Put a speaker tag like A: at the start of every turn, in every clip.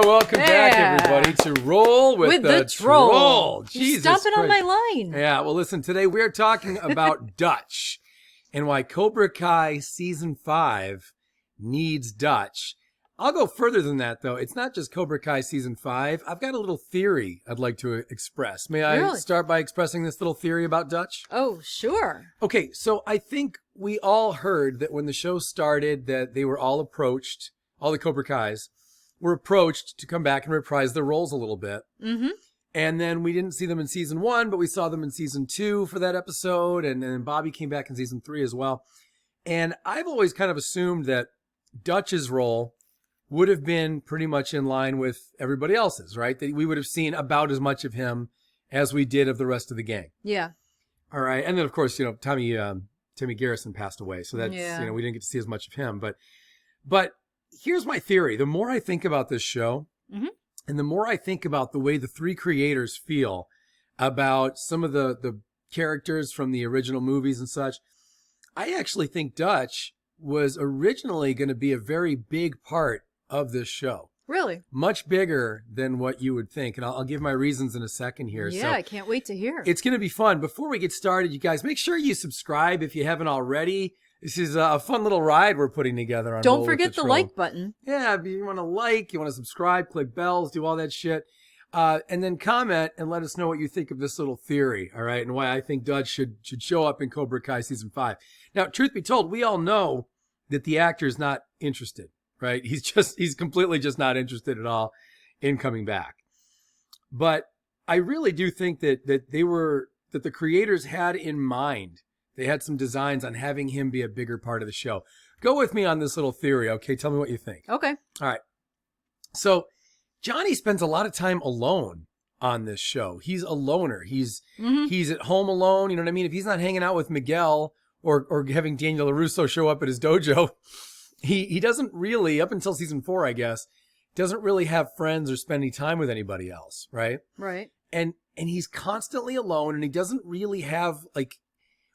A: welcome back, everybody, to Roll with the Troll.
B: Jesus stomping on my line.
A: Yeah, well, listen, today we're talking about Dutch and why Cobra Kai Season 5 needs Dutch. I'll go further than that, though. It's not just Cobra Kai Season 5. I've got a little theory I'd like to express. May I start by expressing this little theory about Dutch?
B: Oh, sure.
A: Okay, so I think we all heard that when the show started that they were all approached, all the Cobra Kais were approached to come back and reprise their roles a little bit.
B: Mm-hmm.
A: And then we didn't see them in Season 1, but we saw them in Season 2 for that episode. And then Bobby came back in Season 3 as well. And I've always kind of assumed that Dutch's role would have been pretty much in line with everybody else's, right? That we would have seen about as much of him as we did of the rest of the gang.
B: Yeah.
A: All right. And then, of course, Timmy Garrison passed away. So that's, we didn't get to see as much of him. But here's my theory. The more I think about this show, and the more I think about the way the three creators feel about some of the characters from the original movies and such, I actually think Dutch was originally going to be a very big part of this show.
B: Really?
A: Much bigger than what you would think. And I'll give my reasons in a second here.
B: Yeah,
A: so
B: I can't wait to hear.
A: It's going to be fun. Before we get started, you guys, make sure you subscribe if you haven't already. This is a fun little ride we're putting together on
B: Don't forget the like button.
A: Yeah, if you want to like, you want to subscribe, click bells, do all that shit. And then comment and let us know what you think of this little theory, all right? And why I think Dutch should show up in Cobra Kai Season 5. Now, truth be told, we all know that the actor's not interested, right? He's completely just not interested at all in coming back. But I really do think that the creators had in mind, they had some designs on having him be a bigger part of the show. Go with me on this little theory, okay? Tell me what you think.
B: Okay.
A: All right. So Johnny spends a lot of time alone on this show. He's a loner. He's at home alone. You know what I mean? If he's not hanging out with Miguel or having Daniel LaRusso show up at his dojo, he doesn't really, up until Season 4, I guess, doesn't really have friends or spend any time with anybody else, right?
B: Right.
A: And he's constantly alone, and he doesn't really have,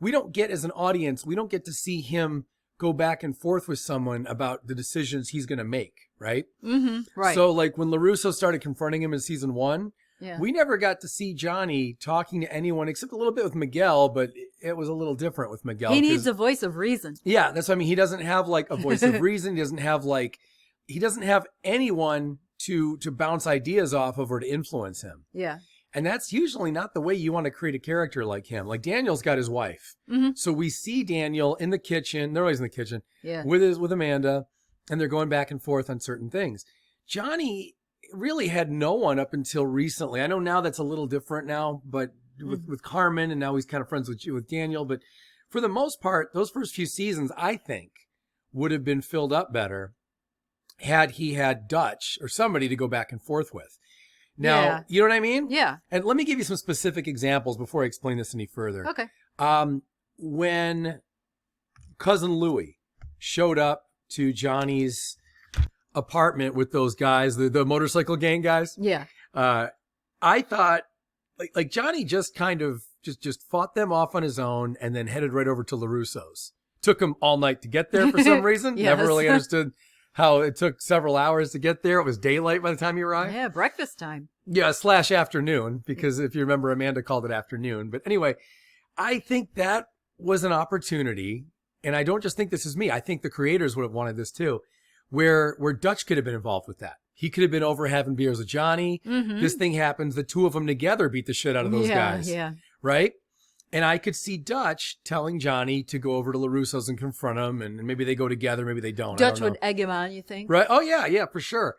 A: we don't get, as an audience, we don't get to see him go back and forth with someone about the decisions he's going to make, right?
B: Mm-hmm. Right.
A: So, when LaRusso started confronting him in Season 1,
B: yeah,
A: we never got to see Johnny talking to anyone except a little bit with Miguel, but it was a little different with Miguel.
B: He needs a voice of reason.
A: Yeah, that's what I mean. He doesn't have, a voice of reason. He doesn't have anyone to bounce ideas off of or to influence him.
B: Yeah.
A: And that's usually not the way you want to create a character like him. Like Daniel's got his wife.
B: Mm-hmm.
A: So we see Daniel in the kitchen. They're always in the kitchen
B: yeah,
A: with Amanda, and they're going back and forth on certain things. Johnny really had no one up until recently. I know now that's a little different now, but with Carmen, and now he's kind of friends with Daniel. But for the most part, those first few seasons, I think, would have been filled up better had he had Dutch or somebody to go back and forth with. Now, you know what I mean?
B: Yeah.
A: And let me give you some specific examples before I explain this any further.
B: Okay.
A: When Cousin Louie showed up to Johnny's apartment with those guys, the motorcycle gang guys.
B: Yeah.
A: I thought, like Johnny just kind of just fought them off on his own and then headed right over to LaRusso's. Took him all night to get there for some reason.
B: Yes.
A: Never really understood how it took several hours to get there. It was daylight by the time you arrived.
B: Yeah, breakfast time.
A: Yeah, / afternoon, because if you remember, Amanda called it afternoon. But anyway, I think that was an opportunity, and I don't just think this is me. I think the creators would have wanted this too, where Dutch could have been involved with that. He could have been over having beers with Johnny.
B: Mm-hmm.
A: This thing happens. The two of them together beat the shit out of those guys.
B: Yeah.
A: Right? And I could see Dutch telling Johnny to go over to LaRusso's and confront him, and maybe they go together, maybe they don't.
B: Dutch would egg him on, you think?
A: Right? Oh, yeah, for sure.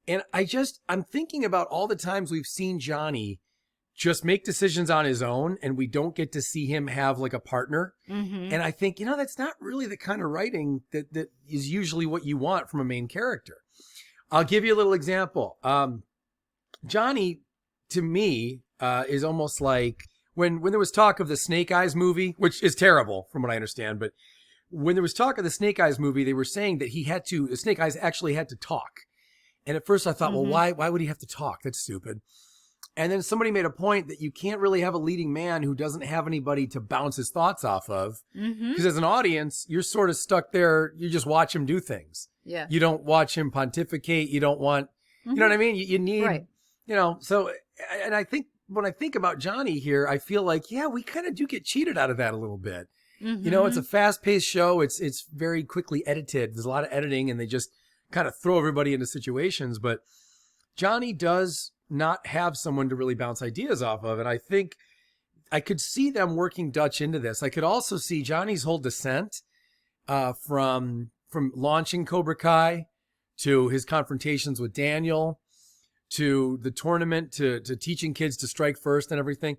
A: And I'm thinking about all the times we've seen Johnny just make decisions on his own, and we don't get to see him have a partner.
B: Mm-hmm.
A: And I think, that's not really the kind of writing that is usually what you want from a main character. I'll give you a little example. Johnny, to me, is almost like when there was talk of the Snake Eyes movie, which is terrible from what I understand, but when there was talk of the Snake Eyes movie, they were saying that the Snake Eyes actually had to talk. And at first I thought, well, why would he have to talk? That's stupid. And then somebody made a point that you can't really have a leading man who doesn't have anybody to bounce his thoughts off of. Because as an audience, you're sort of stuck there. You just watch him do things.
B: Yeah.
A: You don't watch him pontificate. You don't want You know what I mean? You need,
B: Right.
A: so, and I think when I think about Johnny here, I feel like, yeah, we kind of do get cheated out of that a little bit. It's a fast-paced show. It's very quickly edited. There's a lot of editing, and they just kind of throw everybody into situations. But Johnny does not have someone to really bounce ideas off of, and I think I could see them working Dutch into this. I could also see Johnny's whole descent from launching Cobra Kai to his confrontations with Daniel to the tournament to teaching kids to strike first and everything.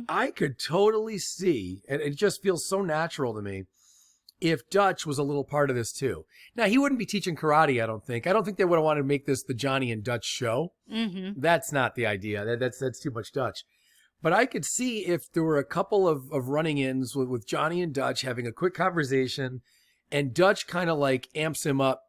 A: I could totally see, and it just feels so natural to me, if Dutch was a little part of this too. Now, he wouldn't be teaching karate, I don't think. I don't think they would have wanted to make this the Johnny and Dutch show. That's not the idea. That's too much Dutch. But I could see if there were a couple of run-ins with Johnny and Dutch having a quick conversation, and Dutch kind of like amps him up,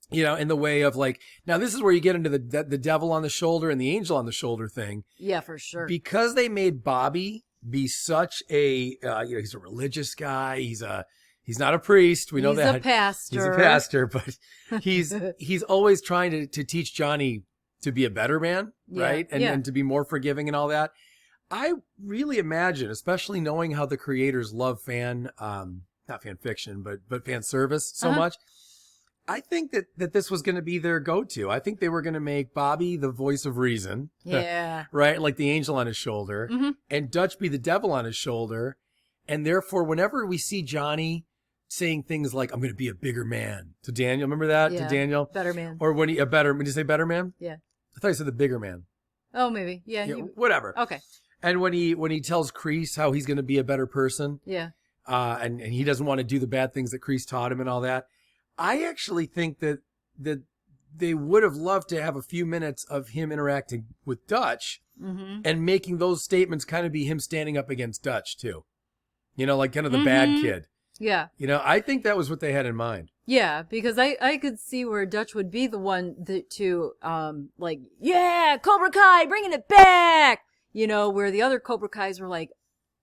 A: in the way of like, now this is where you get into the devil on the shoulder and the angel on the shoulder thing.
B: Yeah, for sure.
A: Because they made Bobby be such a, he's a religious guy. He's not a priest. We know that.
B: He's a pastor.
A: He's a pastor, but he's always trying to teach Johnny to be a better man, right? And to be more forgiving and all that. I really imagine, especially knowing how the creators love not fan fiction, but fan service so much. I think that this was going to be their go-to. I think they were going to make Bobby the voice of reason.
B: Yeah.
A: Right? Like the angel on his shoulder. And Dutch be the devil on his shoulder. And therefore, whenever we see Johnny saying things like, I'm going to be a bigger man to Daniel. Remember that?
B: Yeah.
A: To Daniel?
B: Better man.
A: Or when when you say better man?
B: Yeah.
A: I thought you said the bigger man.
B: Oh, maybe. Yeah.
A: Whatever.
B: Okay.
A: And when he tells Kreese how he's going to be a better person.
B: Yeah.
A: And he doesn't want to do the bad things that Kreese taught him and all that. I actually think that they would have loved to have a few minutes of him interacting with Dutch and making those statements kind of be him standing up against Dutch too. Like kind of the bad kid.
B: Yeah.
A: I think that was what they had in mind.
B: Yeah, because I could see where Dutch would be the one to like, yeah, Cobra Kai, bringing it back. Where the other Cobra Kais were like,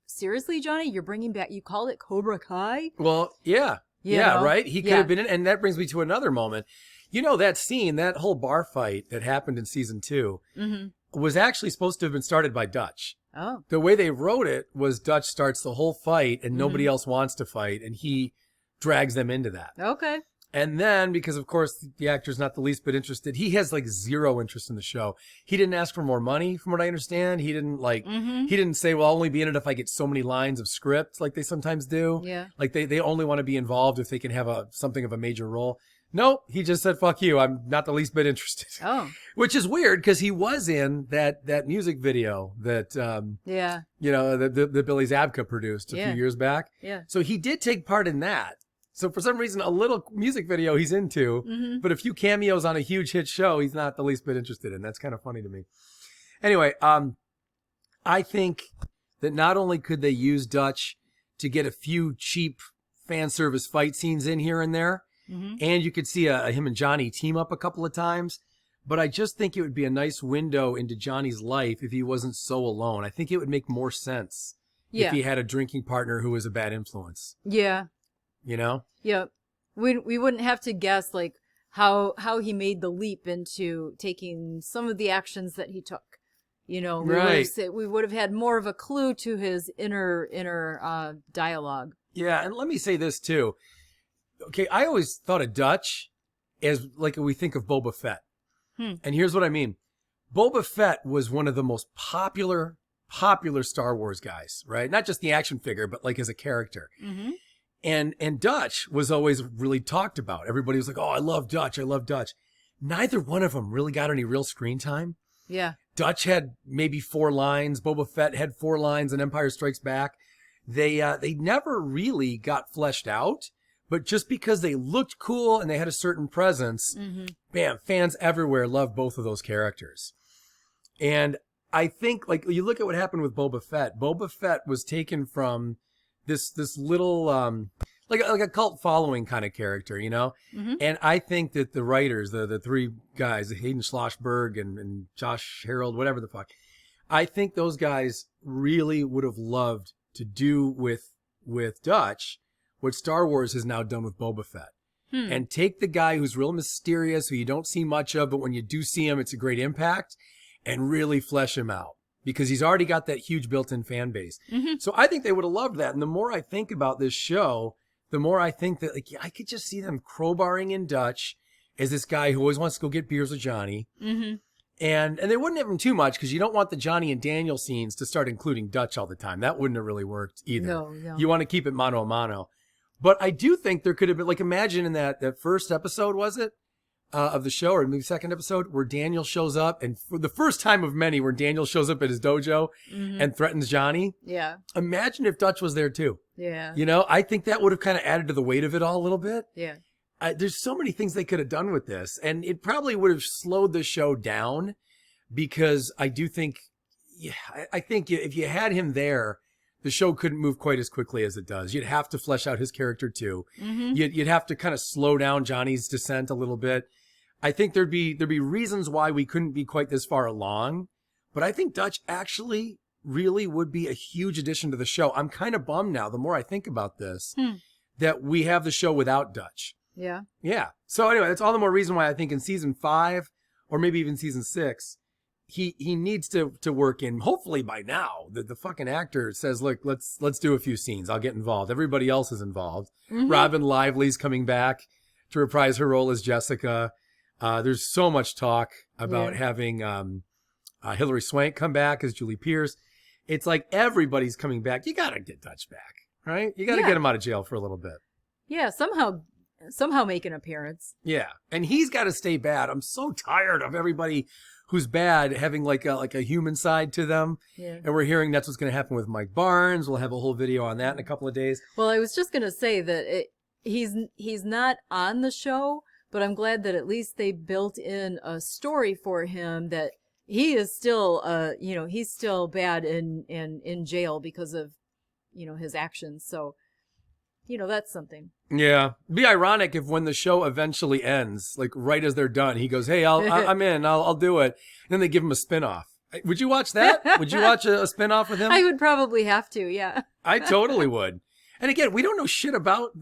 B: seriously, Johnny, you're bringing back, you call it Cobra Kai?
A: Well, yeah. Right? He could have been in, and that brings me to another moment. That scene, that whole bar fight that happened in season 2 was actually supposed to have been started by Dutch.
B: Oh.
A: The way they wrote it was Dutch starts the whole fight and nobody else wants to fight, and he drags them into that.
B: Okay.
A: And then, because of course the actor's not the least bit interested, he has like zero interest in the show. He didn't ask for more money, from what I understand. He didn't he didn't say, well, I'll only be in it if I get so many lines of script, like they sometimes do.
B: Yeah.
A: Like they only want to be involved if they can have something of a major role. No, he just said, fuck you. I'm not the least bit interested.
B: Oh.
A: Which is weird because he was in that music video that, the Billy Zabka produced a few years back.
B: Yeah.
A: So he did take part in that. So for some reason, a little music video he's into, but a few cameos on a huge hit show he's not the least bit interested in. That's kind of funny to me. Anyway, I think that not only could they use Dutch to get a few cheap fan service fight scenes in here and there, and you could see him and Johnny team up a couple of times, but I just think it would be a nice window into Johnny's life if he wasn't so alone. I think it would make more sense if he had a drinking partner who was a bad influence.
B: Yeah. Yeah. We wouldn't have to guess like how he made the leap into taking some of the actions that he took.
A: Right.
B: We would have had more of a clue to his inner dialogue.
A: Yeah, and let me say this too. Okay, I always thought of Dutch as like we think of Boba Fett. And here's what I mean. Boba Fett was one of the most popular Star Wars guys, right? Not just the action figure, but like as a character. And Dutch was always really talked about. Everybody was like, oh, I love Dutch. Neither one of them really got any real screen time.
B: Yeah.
A: Dutch had maybe 4 lines. Boba Fett had 4 lines in Empire Strikes Back. They never really got fleshed out, but just because they looked cool and they had a certain presence, bam, fans everywhere loved both of those characters. And I think, like, you look at what happened with Boba Fett. Boba Fett was taken from this little like a cult following kind of character, And I think that the writers, the 3 guys, Hayden Schlossberg and Josh Harold, whatever the fuck, I think those guys really would have loved to do with Dutch what Star Wars has now done with Boba Fett. and take the guy who's real mysterious, who you don't see much of, but when you do see him, it's a great impact, and really flesh him out because he's already got that huge built-in fan base. So I think they would have loved that. And the more I think about this show, the more I think that like I could just see them crowbarring in Dutch as this guy who always wants to go get beers with Johnny. And they wouldn't have him too much because you don't want the Johnny and Daniel scenes to start including Dutch all the time. That wouldn't have really worked either.
B: No.
A: You want to keep it mano a mano. But I do think there could have been, like, imagine in that first episode, was it, of the show, or maybe second episode, where Daniel shows up, and for the first time of many, where Daniel shows up at his dojo and threatens Johnny.
B: Yeah.
A: Imagine if Dutch was there too.
B: Yeah.
A: You know, I think that would have kind of added to the weight of it all a little bit.
B: Yeah.
A: There's so many things they could have done with this, and it probably would have slowed the show down because I do think, I think if you had him there, the show couldn't move quite as quickly as it does. You'd have to flesh out his character too. You'd have to kind of slow down Johnny's descent a little bit. I think there'd be reasons why we couldn't be quite this far along, but I think Dutch actually really would be a huge addition to the show. I'm kind of bummed now, the more I think about this, that we have the show without Dutch.
B: Yeah.
A: Yeah. So anyway, that's all the more reason why I think in season 5 or maybe even season 6, he needs to work in. Hopefully by now, the fucking actor says, look, let's do a few scenes. I'll get involved. Everybody else is involved. Robin Lively's coming back to reprise her role as Jessica. There's so much talk about having Hilary Swank come back as Julie Pierce. It's like everybody's coming back. You got to get Dutch back, right? You got to get him out of jail for a little bit.
B: Yeah, somehow make an appearance.
A: Yeah, and he's got to stay bad. I'm so tired of everybody who's bad having like a human side to them.
B: Yeah.
A: And we're hearing that's what's going to happen with Mike Barnes. We'll have a whole video on that in a couple of days.
B: Well, I was just going to say that he's not on the show, but I'm glad that at least they built in a story for him that he is still he's still bad in jail because of his actions. So that's something.
A: Yeah. It'd be ironic if when the show eventually ends, like right as they're done, he goes, hey, I'm in, I'll do it. And then they give him a spinoff. Would you watch that? Would you watch a spinoff with him?
B: I would probably have to, yeah.
A: I totally would. And again, we don't know shit about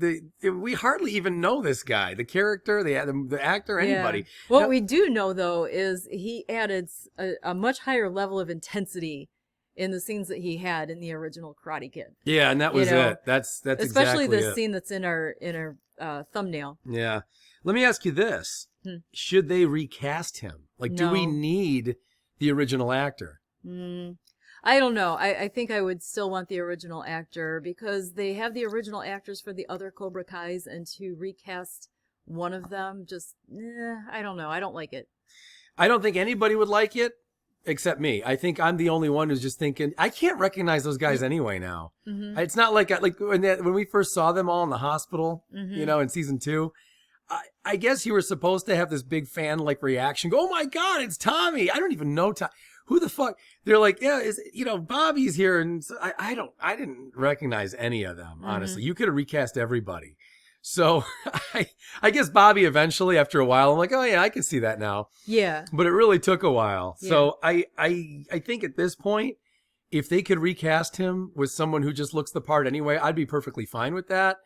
A: we hardly even know this guy, the character, the actor, anybody.
B: Yeah. What we do know, though, is he added a much higher level of intensity in the scenes that he had in the original Karate Kid.
A: Yeah, and that was it. That's
B: especially
A: exactly
B: the scene that's in our thumbnail.
A: Yeah. Let me ask you this. Should they recast him? Like, do we need the original actor?
B: I don't know. I think I would still want the original actor because they have the original actors for the other Cobra Kais, and to recast one of them, I don't know. I don't like it.
A: I don't think anybody would like it. Except me. I think I'm the only one who's just thinking, I can't recognize those guys anyway now. It's not like when we first saw them all in the hospital, in season 2, I guess you were supposed to have this big fan reaction. Go, oh my God, it's Tommy. I don't even know Tommy. Who the fuck? They're like, yeah, Bobby's here. And so I didn't recognize any of them, honestly. You could have recast everybody. So I guess Bobby eventually, after a while, I'm like, oh yeah, I can see that now.
B: Yeah.
A: But it really took a while. Yeah. So I think at this point, if they could recast him with someone who just looks the part anyway, I'd be perfectly fine with that.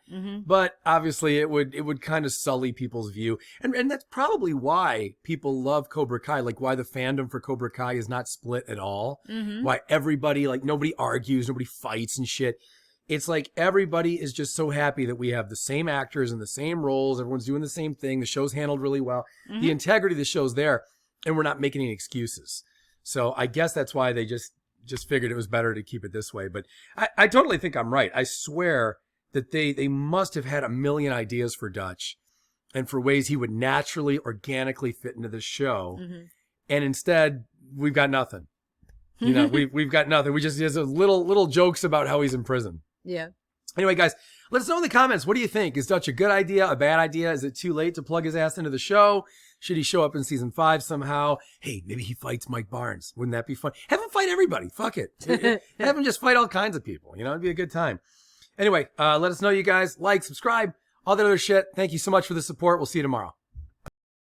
A: But obviously it would kind of sully people's view. And that's probably why people love Cobra Kai, like why the fandom for Cobra Kai is not split at all. Why everybody, nobody argues, nobody fights and shit. It's like everybody is just so happy that we have the same actors and the same roles. Everyone's doing the same thing. The show's handled really well. The integrity of the show's there, and we're not making any excuses. So I guess that's why they just figured it was better to keep it this way. But I totally think I'm right. I swear that they must have had a million ideas for Dutch and for ways he would naturally, organically fit into the show. And instead, we've got nothing. We've got nothing. We just has a little jokes about how he's in prison.
B: Yeah.
A: Anyway, guys, let us know in the comments. What do you think? Is Dutch a good idea, a bad idea? Is it too late to plug his ass into the show? Should he show up in season 5 somehow? Hey, maybe he fights Mike Barnes. Wouldn't that be fun? Have him fight everybody. Fuck it. Have him just fight all kinds of people. It'd be a good time. Anyway, let us know, you guys. Like, subscribe, all that other shit. Thank you so much for the support. We'll see you tomorrow.